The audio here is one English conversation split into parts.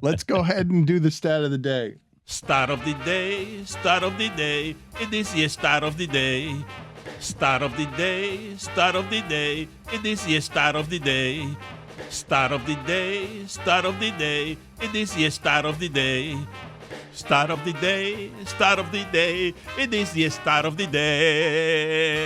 Let's go ahead and do the stat of the day. Start of the day, start of the day. It is your start of the day. Start of the day, start of the day. It is your start of the day. Start of the day, start of the day. It is your start of the day. Start of the day, start of the day. It is the start of the day.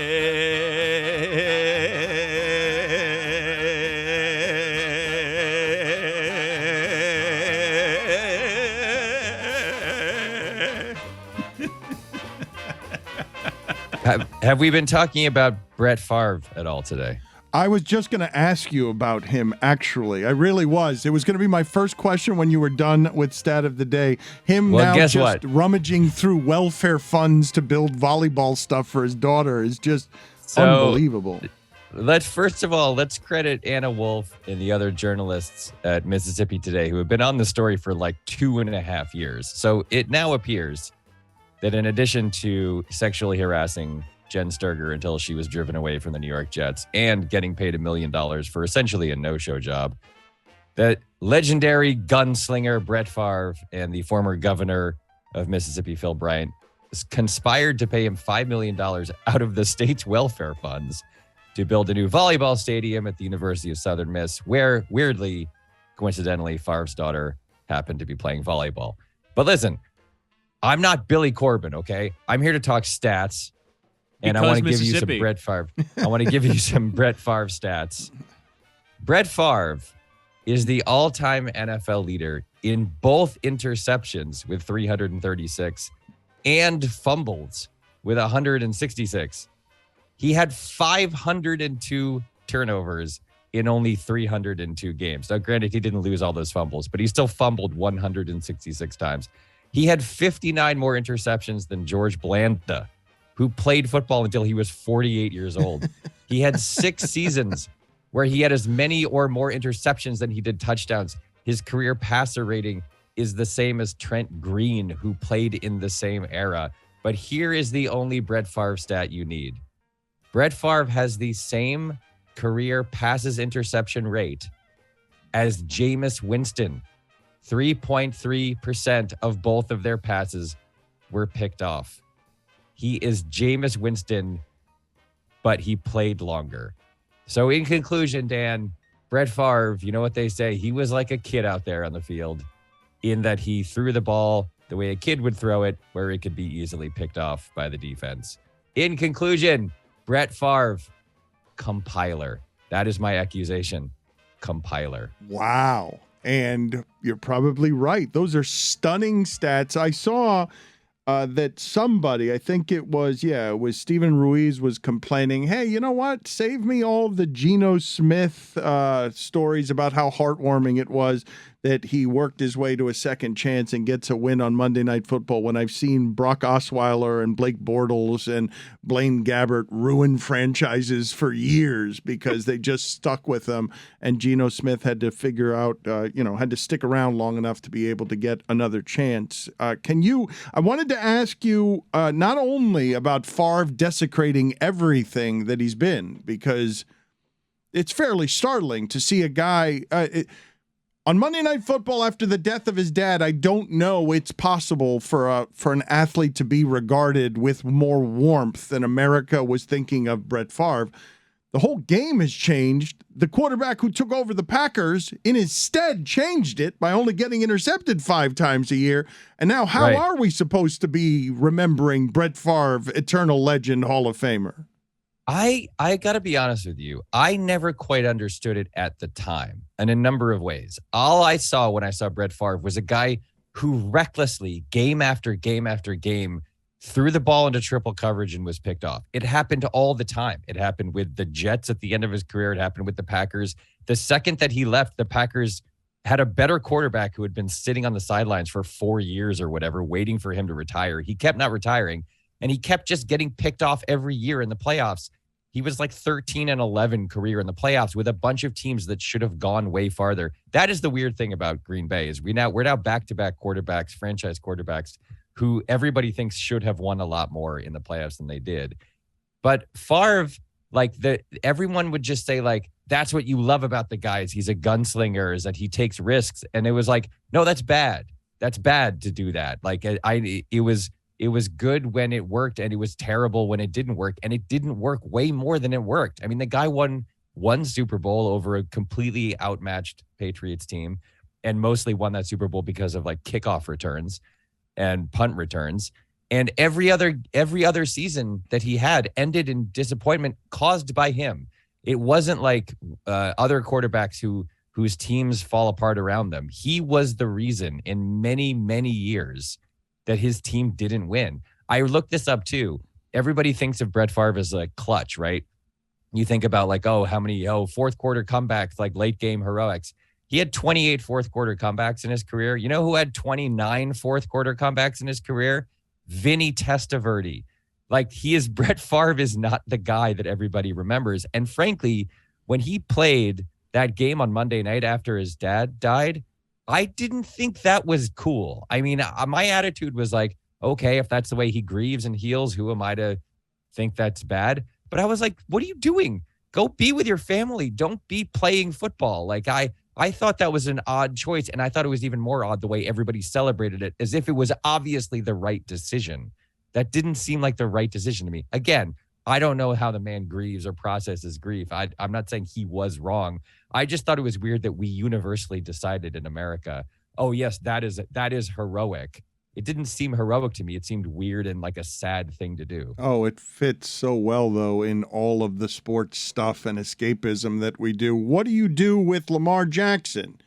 Have we been talking about Brett Favre at all today? I was just going to ask you about him, actually. I really was. It was going to be my first question when you were done with Stat of the Day. Him well, now guess just what? rummaging through welfare funds to build volleyball stuff for his daughter is just unbelievable. First of all, let's credit Anna Wolf and the other journalists at Mississippi Today who have been on the story for like 2.5 years. So it now appears that in addition to sexually harassing Jen Sturger until she was driven away from the New York Jets and getting paid $1 million for essentially a no-show job, that legendary gunslinger Brett Favre and the former governor of Mississippi, Phil Bryant, conspired to pay him $5 million out of the state's welfare funds to build a new volleyball stadium at the University of Southern Miss, where, weirdly, coincidentally, Favre's daughter happened to be playing volleyball. But listen, I'm not Billy Corbin, okay? I'm here to talk stats. And I want to give you some Brett Favre. I want to give you some Brett Favre stats. Brett Favre is the all-time NFL leader in both interceptions with 336 and fumbles with 166. He had 502 turnovers in only 302 games. Now, granted, he didn't lose all those fumbles, but he still fumbled 166 times. He had 59 more interceptions than George Blanda, who played football until he was 48 years old. He had 6 seasons where he had as many or more interceptions than he did touchdowns. His career passer rating is the same as Trent Green, who played in the same era. But here is the only Brett Favre stat you need. Brett Favre has the same career passes interception rate as Jameis Winston. 3.3% of both of their passes were picked off. He is Jameis Winston, but he played longer. So in conclusion, Dan, Brett Favre, you know what they say? He was like a kid out there on the field in that he threw the ball the way a kid would throw it, where it could be easily picked off by the defense. In conclusion, Brett Favre, compiler. That is my accusation. Compiler. Wow. And you're probably right. Those are stunning stats. I saw that somebody, I think it was Stephen Ruiz, was complaining, hey, you know what? Save me all of the Geno Smith stories about how heartwarming it was that he worked his way to a second chance and gets a win on Monday Night Football, when I've seen Brock Osweiler and Blake Bortles and Blaine Gabbert ruin franchises for years because they just stuck with them, and Geno Smith had to figure out, had to stick around long enough to be able to get another chance. I wanted to ask you not only about Favre desecrating everything that he's been, because it's fairly startling to see a guy on Monday Night Football after the death of his dad. I don't know it's possible for an athlete to be regarded with more warmth than America was thinking of Brett Favre. The whole game has changed. The quarterback who took over the Packers in his stead changed it by only getting intercepted 5 times a year. And now how are we supposed to be remembering Brett Favre, eternal legend, Hall of Famer? I got to be honest with you. I never quite understood it at the time, in a number of ways. All I saw when I saw Brett Favre was a guy who recklessly, game after game after game, threw the ball into triple coverage and was picked off. It happened all the time. It happened with the Jets at the end of his career. It happened with the Packers. The second that he left, the Packers had a better quarterback who had been sitting on the sidelines for 4 years or whatever, waiting for him to retire. He kept not retiring, and he kept just getting picked off every year in the playoffs. He was like 13-11 career in the playoffs with a bunch of teams that should have gone way farther. That is the weird thing about Green Bay, is we're now back-to-back quarterbacks, franchise quarterbacks, who everybody thinks should have won a lot more in the playoffs than they did. But Favre, everyone would just say, that's what you love about the guy is he's a gunslinger, is that he takes risks. And it was like, no, that's bad. That's bad to do that. Like it was good when it worked, and it was terrible when it didn't work, and it didn't work way more than it worked. I mean, the guy won one Super Bowl over a completely outmatched Patriots team, and mostly won that Super Bowl because of like kickoff returns and punt returns. And every other season that he had ended in disappointment caused by him. It wasn't like other quarterbacks whose teams fall apart around them. He was the reason in many, many years that his team didn't win. I looked this up too. Everybody thinks of Brett Favre as like clutch, right? You think about like, how many fourth quarter comebacks, like late game heroics. He had 28 fourth quarter comebacks in his career. You know who had 29 fourth quarter comebacks in his career? Vinny Testaverde. Like Brett Favre is not the guy that everybody remembers. And frankly, when he played that game on Monday night after his dad died, I didn't think that was cool. I mean, my attitude was like, okay, if that's the way he grieves and heals, who am I to think that's bad? But I was like, what are you doing? Go be with your family. Don't be playing football. Like I thought that was an odd choice. And I thought it was even more odd the way everybody celebrated it, as if it was obviously the right decision. That didn't seem like the right decision to me. Again, I don't know how the man grieves or processes grief. I'm not saying he was wrong. I just thought it was weird that we universally decided in America, oh yes, that is heroic. It didn't seem heroic to me. It seemed weird and like a sad thing to do. Oh, it fits so well, though, in all of the sports stuff and escapism that we do. What do you do with Lamar Jackson,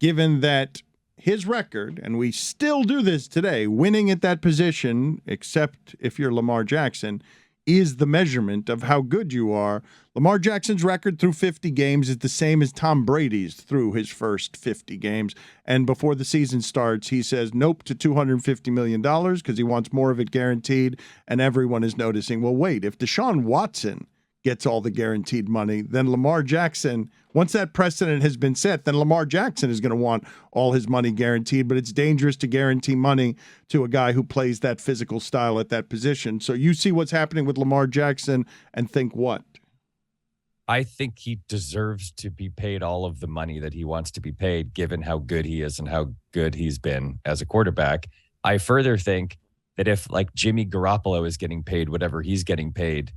given that his record, and we still do this today, winning at that position, except if you're Lamar Jackson, is the measurement of how good you are. Lamar Jackson's record through 50 games is the same as Tom Brady's through his first 50 games. And before the season starts, he says nope to $250 million because he wants more of it guaranteed. And everyone is noticing, well, wait, if Deshaun Watson gets all the guaranteed money, then Lamar Jackson, once that precedent has been set, then Lamar Jackson is going to want all his money guaranteed. But it's dangerous to guarantee money to a guy who plays that physical style at that position. So you see what's happening with Lamar Jackson and think what? I think he deserves to be paid all of the money that he wants to be paid, given how good he is and how good he's been as a quarterback. I further think that if like Jimmy Garoppolo is getting paid whatever he's getting paid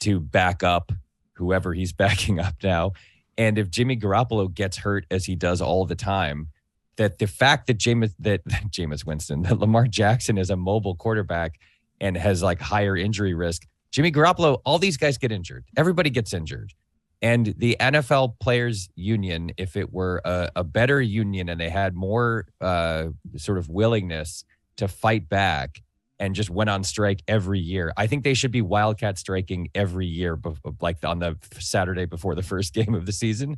to back up whoever he's backing up now, and if Jimmy Garoppolo gets hurt as he does all the time, that the fact that Lamar Jackson is a mobile quarterback and has like higher injury risk, Jimmy Garoppolo, all these guys get injured. Everybody gets injured. And the NFL Players Union, if it were a better union and they had more sort of willingness to fight back and just went on strike every year, I think they should be wildcat striking every year, like on the Saturday before the first game of the season.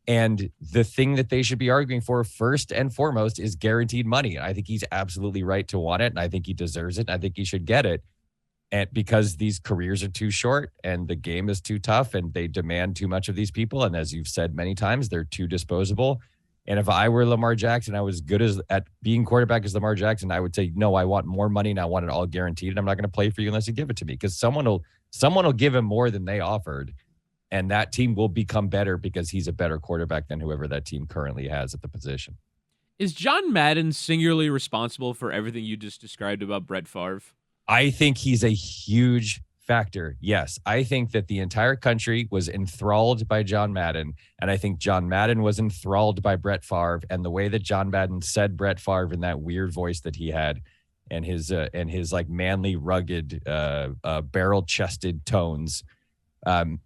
And the thing that they should be arguing for first and foremost is guaranteed money. I think he's absolutely right to want it, and I think he deserves it. And I think he should get it. And because these careers are too short and the game is too tough and they demand too much of these people. And as you've said many times, they're too disposable. And if I were Lamar Jackson, I was good at being quarterback as Lamar Jackson, I would say, no, I want more money and I want it all guaranteed. And I'm not going to play for you unless you give it to me, because someone will give him more than they offered. And that team will become better because he's a better quarterback than whoever that team currently has at the position. Is John Madden singularly responsible for everything you just described about Brett Favre? I think he's a huge factor. Yes, I think that the entire country was enthralled by John Madden, and I think John Madden was enthralled by Brett Favre, and the way that John Madden said Brett Favre in that weird voice that he had, and his like manly, rugged, barrel-chested tones, and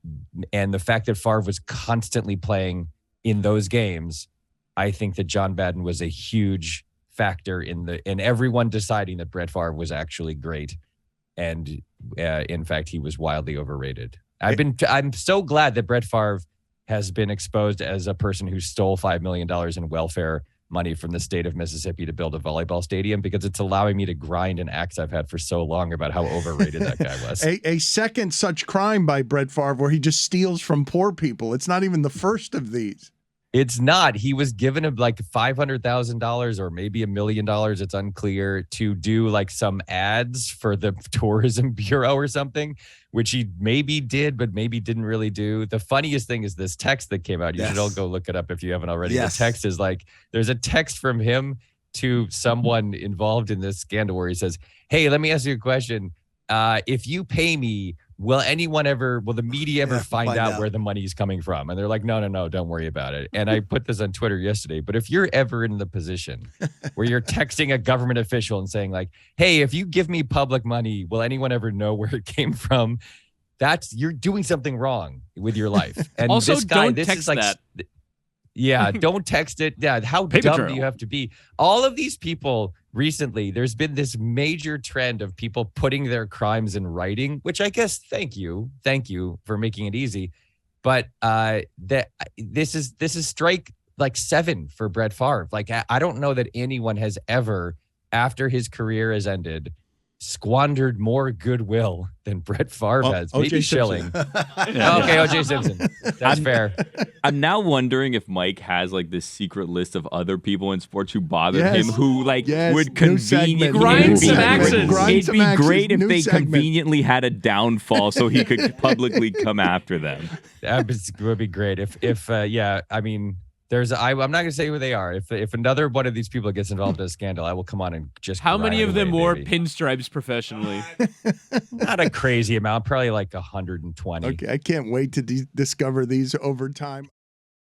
the fact that Favre was constantly playing in those games, I think that John Madden was a huge factor in everyone deciding that Brett Favre was actually great, and in fact he was wildly overrated. I'm so glad that Brett Favre has been exposed as a person who stole $5 million in welfare money from the state of Mississippi to build a volleyball stadium, because it's allowing me to grind an axe I've had for so long about how overrated that guy was. A second such crime by Brett Favre where he just steals from poor people. It's not even the first of these. It's not. He was given like $500,000 or maybe $1 million. It's unclear, to do like some ads for the Tourism Bureau or something, which he maybe did, but maybe didn't really do. The funniest thing is this text that came out. You should all go look it up if you haven't already. Yes. The text is like, there's a text from him to someone involved in this scandal where he says, "Hey, let me ask you a question. If you pay me, will the media ever find out where the money's coming from?" And they're like, no, don't worry about it. And I put this on Twitter yesterday, but if you're ever in the position where you're texting a government official and saying like, "Hey, if you give me public money, will anyone ever know where it came from?" You're doing something wrong with your life. And Also, this guy, don't this text is like, that. Yeah, don't text it. Yeah, how Paper dumb trail. do you have to be? All of these people recently, there's been this major trend of people putting their crimes in writing, which I guess, thank you for making it easy. But this is strike like 7 for Brett Favre. Like, I don't know that anyone has ever, after his career has ended, squandered more goodwill than Brett Favre has. Maybe Schilling. Okay, O.J. Simpson. That's fair. I'm now wondering if Mike has like this secret list of other people in sports who bothered Yes. him, who like Yes. would New segment. conveniently Grind New some segment. axes. Grind It'd some be axes. great if New they segment. conveniently had a downfall so he could publicly come after them. That would be great. If I mean, I'm not going to say who they are. If another one of these people gets involved in a scandal, I will come on and just. How many grind of them away, wore baby. pinstripes professionally? Not a crazy amount, probably like 120. Okay, I can't wait to discover these over time.